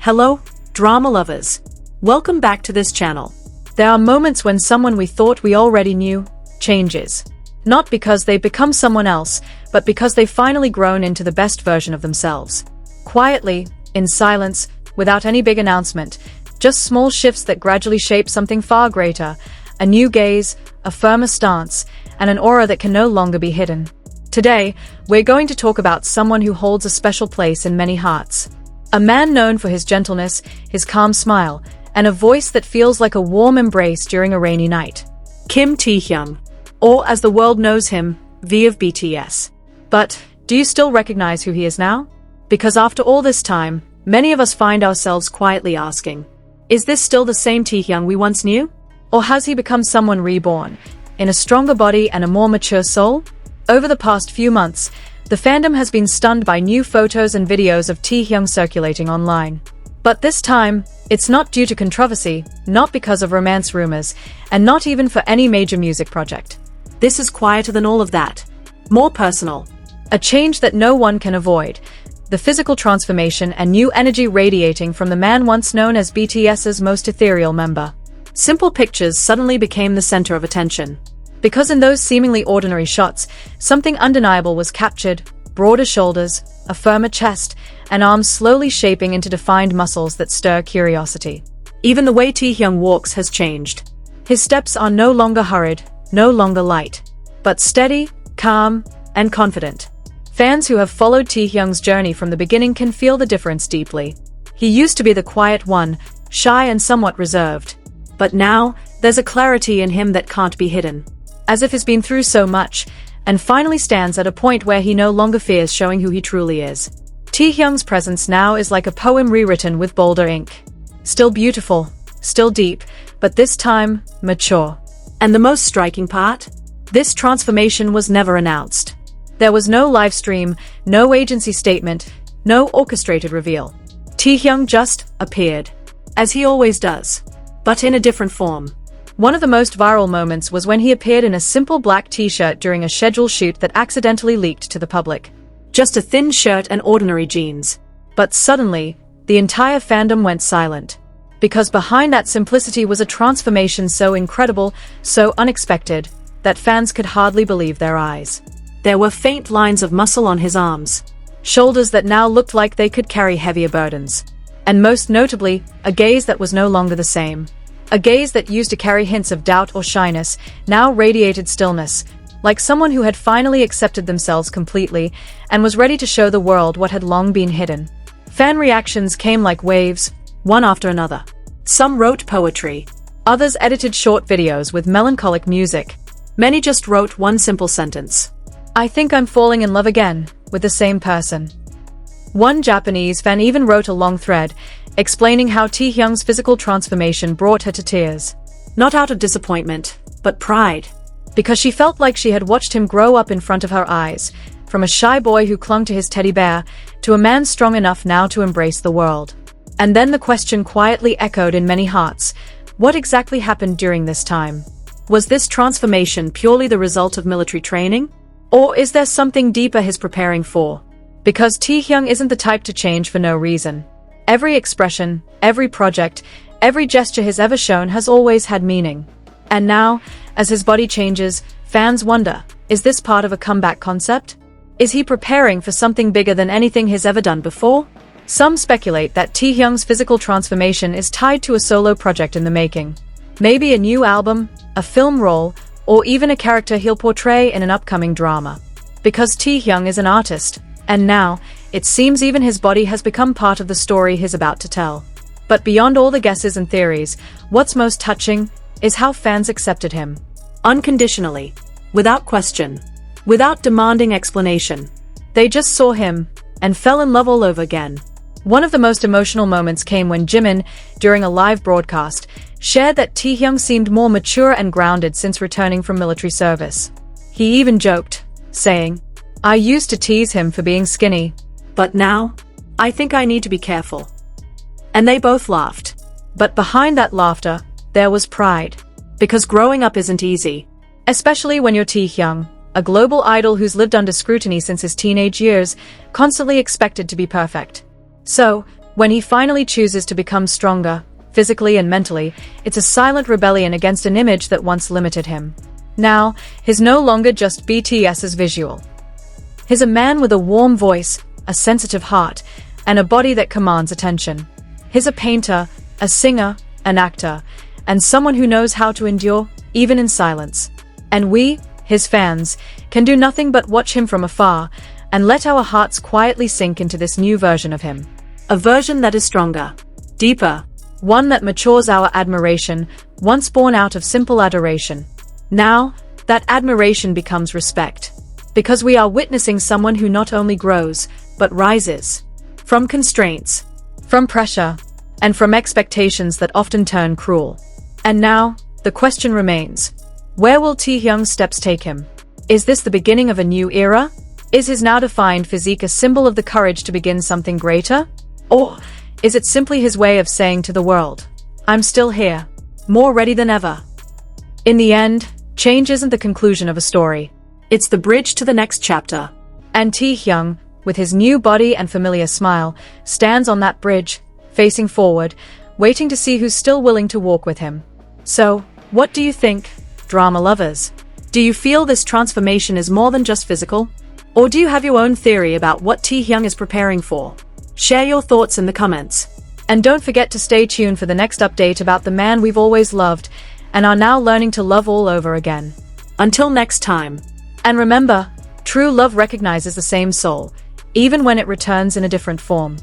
Hello, drama lovers. Welcome back to this channel. There are moments when someone we thought we already knew changes. Not because they've become someone else, but because they've finally grown into the best version of themselves. Quietly, in silence, without any big announcement, just small shifts that gradually shape something far greater, a new gaze, a firmer stance, and an aura that can no longer be hidden. Today, we're going to talk about someone who holds a special place in many hearts. A man known for his gentleness, his calm smile, and a voice that feels like a warm embrace during a rainy night. Kim Taehyung, or as the world knows him, V of BTS. But, do you still recognize who he is now? Because after all this time, many of us find ourselves quietly asking, is this still the same Taehyung we once knew? Or has he become someone reborn, in a stronger body and a more mature soul? Over the past few months, the fandom has been stunned by new photos and videos of Taehyung circulating online. But this time, it's not due to controversy, not because of romance rumors, and not even for any major music project. This is quieter than all of that. More personal. A change that no one can avoid. The physical transformation and new energy radiating from the man once known as BTS's most ethereal member. Simple pictures suddenly became the center of attention. Because in those seemingly ordinary shots, something undeniable was captured: broader shoulders, a firmer chest, and arms slowly shaping into defined muscles that stir curiosity. Even the way Taehyung walks has changed. His steps are no longer hurried, no longer light, but steady, calm, and confident. Fans who have followed Taehyung's journey from the beginning can feel the difference deeply. He used to be the quiet one, shy and somewhat reserved. But now, there's a clarity in him that can't be hidden. As if he's been through so much, and finally stands at a point where he no longer fears showing who he truly is. Taehyung's presence now is like a poem rewritten with bolder ink. Still beautiful, still deep, but this time, mature. And the most striking part? This transformation was never announced. There was no live stream, no agency statement, no orchestrated reveal. Taehyung just appeared. As he always does. But in a different form. One of the most viral moments was when he appeared in a simple black t-shirt during a scheduled shoot that accidentally leaked to the public. Just a thin shirt and ordinary jeans. But suddenly, the entire fandom went silent. Because behind that simplicity was a transformation so incredible, so unexpected, that fans could hardly believe their eyes. There were faint lines of muscle on his arms. Shoulders that now looked like they could carry heavier burdens. And most notably, a gaze that was no longer the same. A gaze that used to carry hints of doubt or shyness, now radiated stillness, like someone who had finally accepted themselves completely and was ready to show the world what had long been hidden. Fan reactions came like waves, one after another. Some wrote poetry. Others edited short videos with melancholic music. Many just wrote one simple sentence. I think I'm falling in love again, with the same person. One Japanese fan even wrote a long thread, explaining how Taehyung's physical transformation brought her to tears. Not out of disappointment, but pride. Because she felt like she had watched him grow up in front of her eyes, from a shy boy who clung to his teddy bear, to a man strong enough now to embrace the world. And then the question quietly echoed in many hearts: what exactly happened during this time? Was this transformation purely the result of military training? Or is there something deeper he's preparing for? Because Taehyung isn't the type to change for no reason. Every expression, every project, every gesture he's ever shown has always had meaning. And now, as his body changes, fans wonder, is this part of a comeback concept? Is he preparing for something bigger than anything he's ever done before? Some speculate that Taehyung's physical transformation is tied to a solo project in the making. Maybe a new album, a film role, or even a character he'll portray in an upcoming drama. Because Taehyung is an artist, and now, it seems even his body has become part of the story he's about to tell. But beyond all the guesses and theories, what's most touching is how fans accepted him. Unconditionally. Without question. Without demanding explanation. They just saw him, and fell in love all over again. One of the most emotional moments came when Jimin, during a live broadcast, shared that Taehyung seemed more mature and grounded since returning from military service. He even joked, saying, I used to tease him for being skinny. But now, I think I need to be careful. And they both laughed. But behind that laughter, there was pride. Because growing up isn't easy. Especially when you're Taehyung, a global idol who's lived under scrutiny since his teenage years, constantly expected to be perfect. So, When he finally chooses to become stronger, physically and mentally, it's a silent rebellion against an image that once limited him. Now, he's no longer just BTS's visual. He's a man with a warm voice, a sensitive heart, and a body that commands attention. He's a painter, a singer, an actor, and someone who knows how to endure, even in silence. And we, his fans, can do nothing but watch him from afar and let our hearts quietly sink into this new version of him. A version that is stronger, deeper, one that matures our admiration, once born out of simple adoration. Now, that admiration becomes respect, because we are witnessing someone who not only grows, but rises. From constraints, from pressure, and from expectations that often turn cruel. And now, the question remains, where will Taehyung's steps take him? Is this the beginning of a new era? Is his now defined physique a symbol of the courage to begin something greater? Or is it simply his way of saying to the world, I'm still here, more ready than ever? In the end, change isn't the conclusion of a story. It's the bridge to the next chapter. And Taehyung, with his new body and familiar smile, stands on that bridge, facing forward, waiting to see who's still willing to walk with him. So, what do you think, drama lovers? Do you feel this transformation is more than just physical? Or do you have your own theory about what Taehyung is preparing for? Share your thoughts in the comments. And don't forget to stay tuned for the next update about the man we've always loved and are now learning to love all over again. Until next time. And remember, true love recognizes the same soul, even when it returns in a different form.